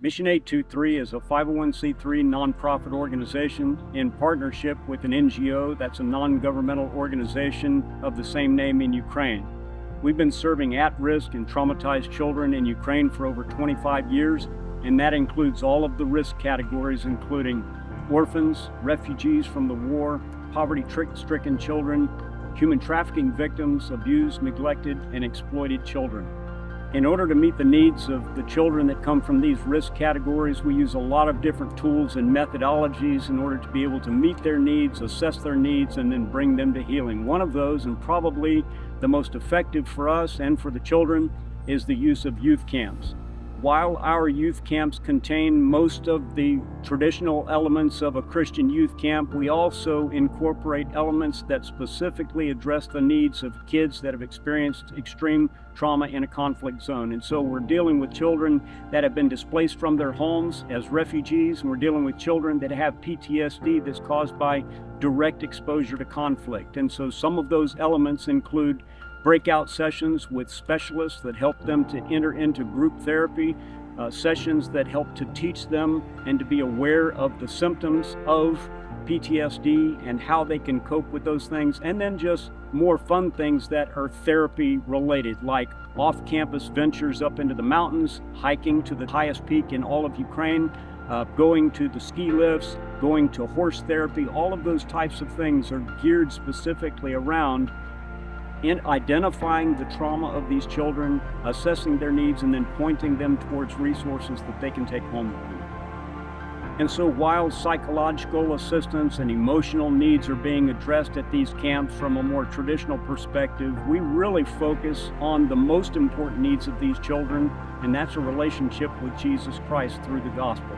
Mission 823 is a 501c3 nonprofit organization in partnership with an NGO that's a non-governmental organization of the same name in Ukraine. We've been serving at-risk and traumatized children in Ukraine for over 25 years, and that includes all of the risk categories, including orphans, refugees from the war, poverty-stricken children, human trafficking victims, abused, neglected, and exploited children. In order to meet the needs of the children that come from these risk categories, we use a lot of different tools and methodologies in order to be able to meet their needs, assess their needs, and then bring them to healing. One of those, and probably the most effective for us and for the children, is the use of youth camps. While our youth camps contain most of the traditional elements of a Christian youth camp, we also incorporate elements that specifically address the needs of kids that have experienced extreme trauma in a conflict zone. And so we're dealing with children that have been displaced from their homes as refugees, and we're dealing with children that have PTSD that's caused by direct exposure to conflict. And so some of those elements include breakout sessions with specialists that help them to enter into group therapy, sessions that help to teach them and to be aware of the symptoms of PTSD and how they can cope with those things, and then just more fun things that are therapy related, like off-campus ventures up into the mountains, hiking to the highest peak in all of Ukraine, going to the ski lifts, going to horse therapy. All of those types of things are geared specifically around in identifying the trauma of these children, assessing their needs, and then pointing them towards resources that they can take home with them. And so while psychological assistance and emotional needs are being addressed at these camps from a more traditional perspective, we really focus on the most important needs of these children, and that's a relationship with Jesus Christ through the gospel.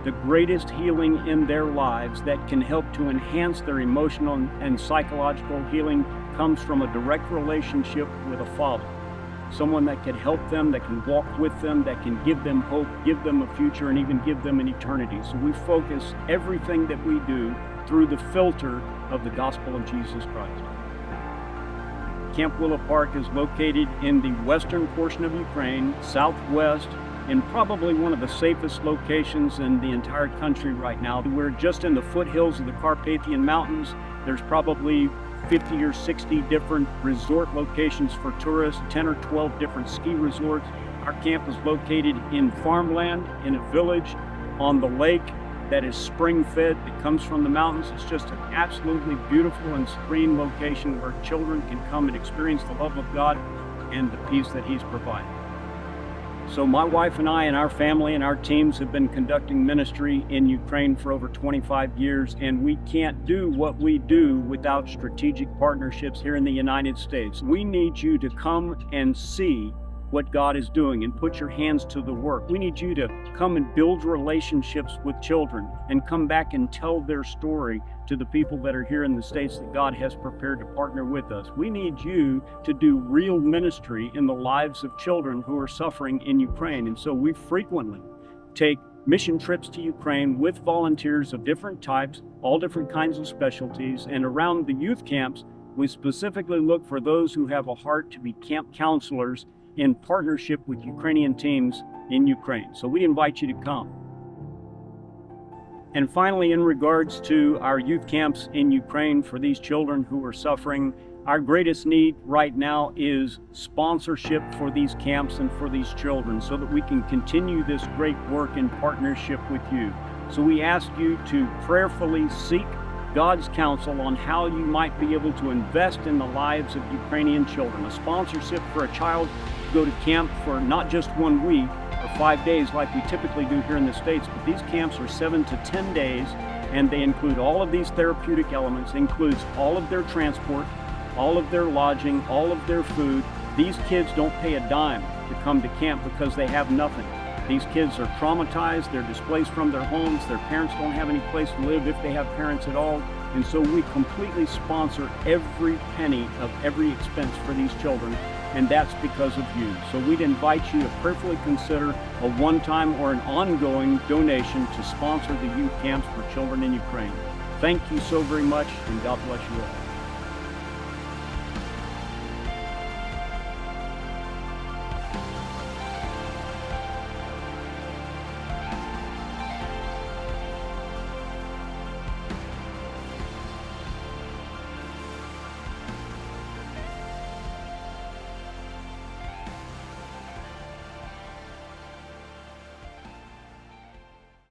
The greatest healing in their lives that can help to enhance their emotional and psychological healing comes from a direct relationship with a Father. Someone that can help them, that can walk with them, that can give them hope, give them a future, and even give them an eternity. So we focus everything that we do through the filter of the gospel of Jesus Christ. Camp Willow Park is located in the western portion of Ukraine, southwest, in probably one of the safest locations in the entire country right now. We're just in the foothills of the Carpathian Mountains. There's probably 50 or 60 different resort locations for tourists, 10 or 12 different ski resorts. Our camp is located in farmland, in a village on the lake that is spring-fed, that comes from the mountains. It's just an absolutely beautiful and serene location where children can come and experience the love of God and the peace that He's provided. So my wife and I and our family and our teams have been conducting ministry in Ukraine for over 25 years, and we can't do what we do without strategic partnerships here in the United States. We need you to come and see what God is doing and put your hands to the work. We need you to come and build relationships with children and come back and tell their story to the people that are here in the States that God has prepared to partner with us. We need you to do real ministry in the lives of children who are suffering in Ukraine. And so we frequently take mission trips to Ukraine with volunteers of different types, all different kinds of specialties, and around the youth camps, we specifically look for those who have a heart to be camp counselors in partnership with Ukrainian teams in Ukraine. So we invite you to come. And finally, in regards to our youth camps in Ukraine for these children who are suffering, our greatest need right now is sponsorship for these camps and for these children so that we can continue this great work in partnership with you. So we ask you to prayerfully seek God's counsel on how you might be able to invest in the lives of Ukrainian children. A sponsorship for a child to go to camp for not just 1 week or 5 days like we typically do here in the States, but these camps are 7 to 10 days, and they include all of these therapeutic elements, includes all of their transport, all of their lodging, all of their food. These kids don't pay a dime to come to camp because they have nothing. These kids are traumatized, they're displaced from their homes, their parents don't have any place to live if they have parents at all, and so we completely sponsor every penny of every expense for these children, and that's because of you. So we'd invite you to prayerfully consider a one-time or an ongoing donation to sponsor the youth camps for children in Ukraine. Thank you so very much, and God bless you all.